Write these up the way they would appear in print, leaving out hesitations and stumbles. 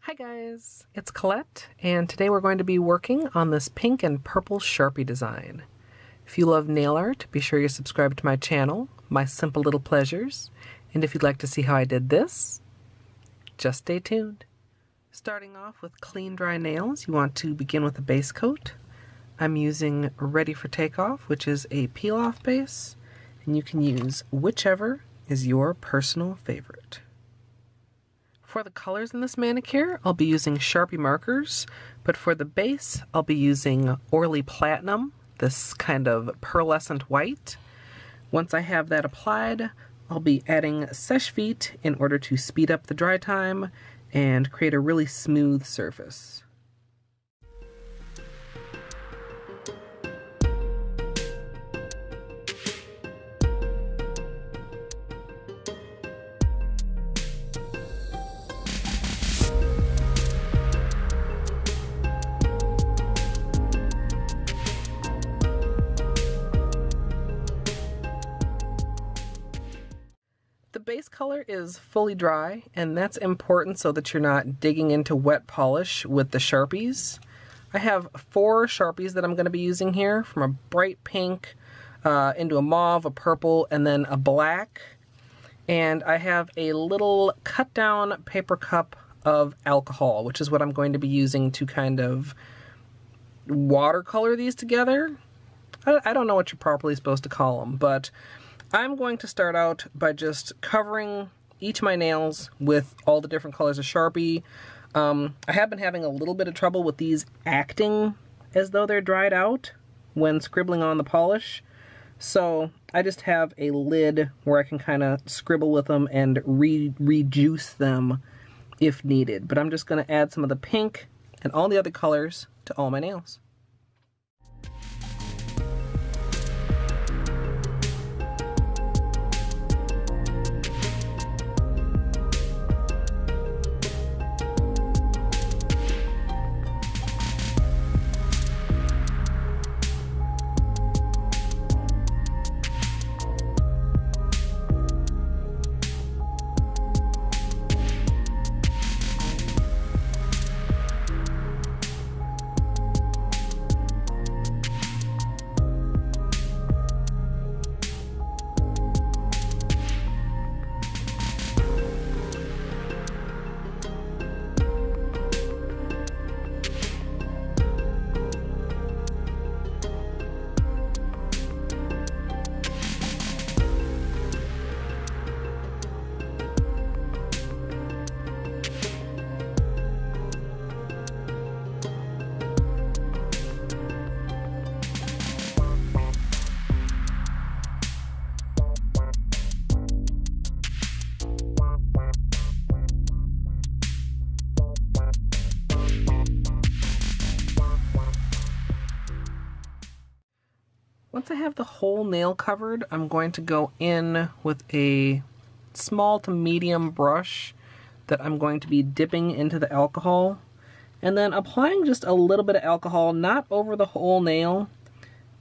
Hi guys, it's Colette, and today we're going to be working on this pink and purple Sharpie design. If you love nail art, be sure you subscribe to my channel, My Simple Little Pleasures, and if you'd like to see how I did this, just stay tuned. Starting off with clean dry nails, you want to begin with a base coat. I'm using Ready for Takeoff, which is a peel-off base, and you can use whichever is your personal favorite. For the colors in this manicure, I'll be using Sharpie markers, but for the base, I'll be using Orly Platinum, this kind of pearlescent white. Once I have that applied, I'll be adding Seche Vite in order to speed up the dry time and create a really smooth surface. The base color is fully dry, and that's important so that you're not digging into wet polish with the Sharpies. I have 4 Sharpies that I'm going to be using here, from a bright pink into a mauve, a purple, and then a black. And I have a little cut down paper cup of alcohol, which is what I'm going to be using to kind of watercolor these together. I don't know what you're properly supposed to call them, but I'm going to start out by just covering each of my nails with all the different colors of Sharpie. I have been having a little bit of trouble with these acting as though they're dried out when scribbling on the polish. So I just have a lid where I can kind of scribble with them and rejuice them if needed. But I'm just going to add some of the pink and all the other colors to all my nails. Once I have the whole nail covered, I'm going to go in with a small to medium brush that I'm going to be dipping into the alcohol, and then applying just a little bit of alcohol, not over the whole nail,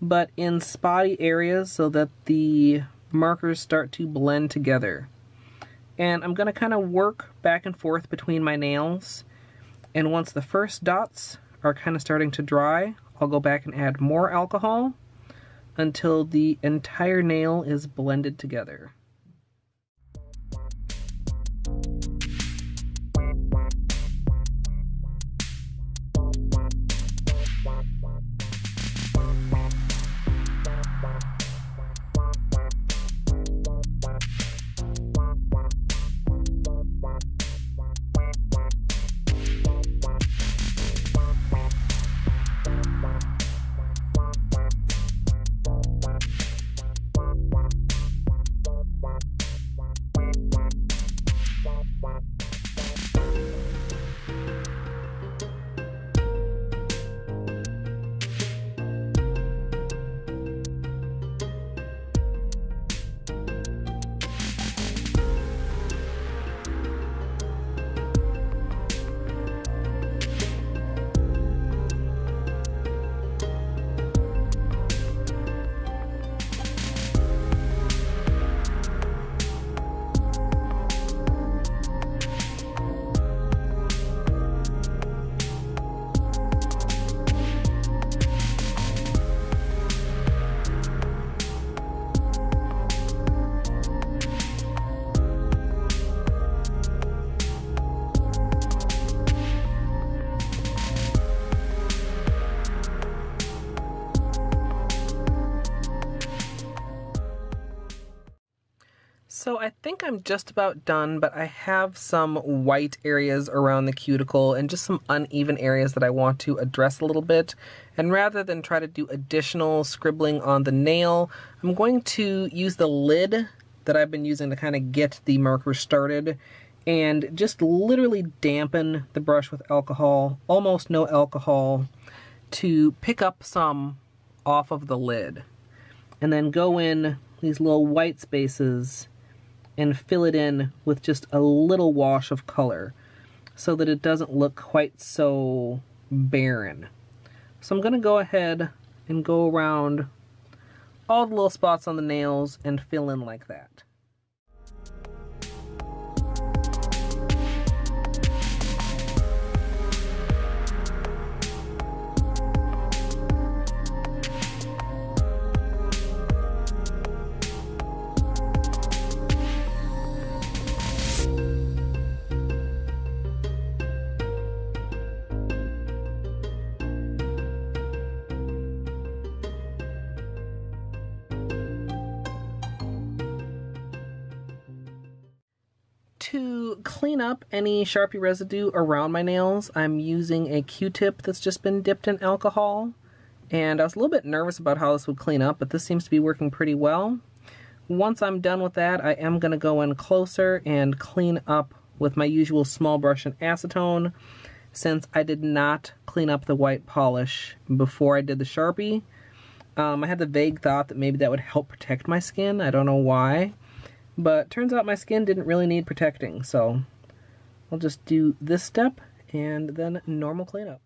but in spotty areas so that the markers start to blend together. And I'm going to kind of work back and forth between my nails, and once the first dots are kind of starting to dry, I'll go back and add more alcohol until the entire nail is blended together. So I think I'm just about done, but I have some white areas around the cuticle and just some uneven areas that I want to address a little bit. And rather than try to do additional scribbling on the nail, I'm going to use the lid that I've been using to kind of get the marker started and just literally dampen the brush with alcohol, almost no alcohol, to pick up some off of the lid. And then go in these little white spaces and fill it in with just a little wash of color so that it doesn't look quite so barren. So I'm going to go ahead and go around all the little spots on the nails and fill in like that. To clean up any Sharpie residue around my nails, I'm using a Q-tip that's just been dipped in alcohol. And I was a little bit nervous about how this would clean up, but this seems to be working pretty well. Once I'm done with that, I am going to go in closer and clean up with my usual small brush and acetone, since I did not clean up the white polish before I did the Sharpie. I had the vague thought that maybe that would help protect my skin. I don't know why. But turns out my skin didn't really need protecting, so I'll just do this step and then normal cleanup.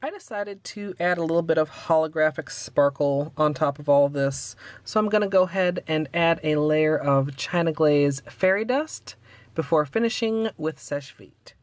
I decided to add a little bit of holographic sparkle on top of all of this, so I'm going to go ahead and add a layer of China Glaze fairy dust before finishing with Sèche Vite.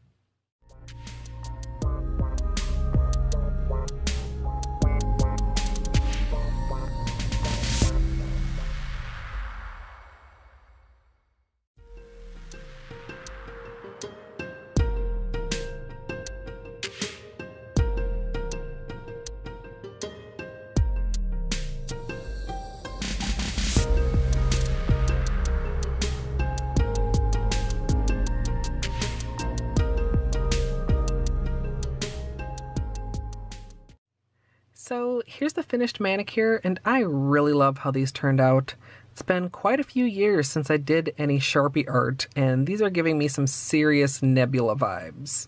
So here's the finished manicure, and I really love how these turned out. It's been quite a few years since I did any Sharpie art, and these are giving me some serious Nebula vibes.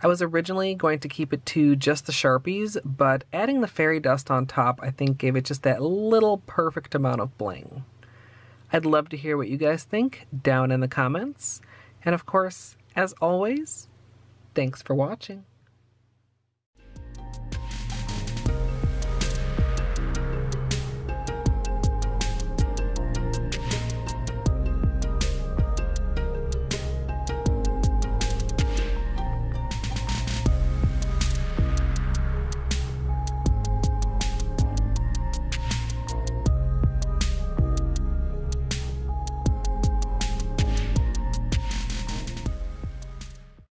I was originally going to keep it to just the Sharpies, but adding the fairy dust on top I think gave it just that little perfect amount of bling. I'd love to hear what you guys think down in the comments. And of course, as always, thanks for watching.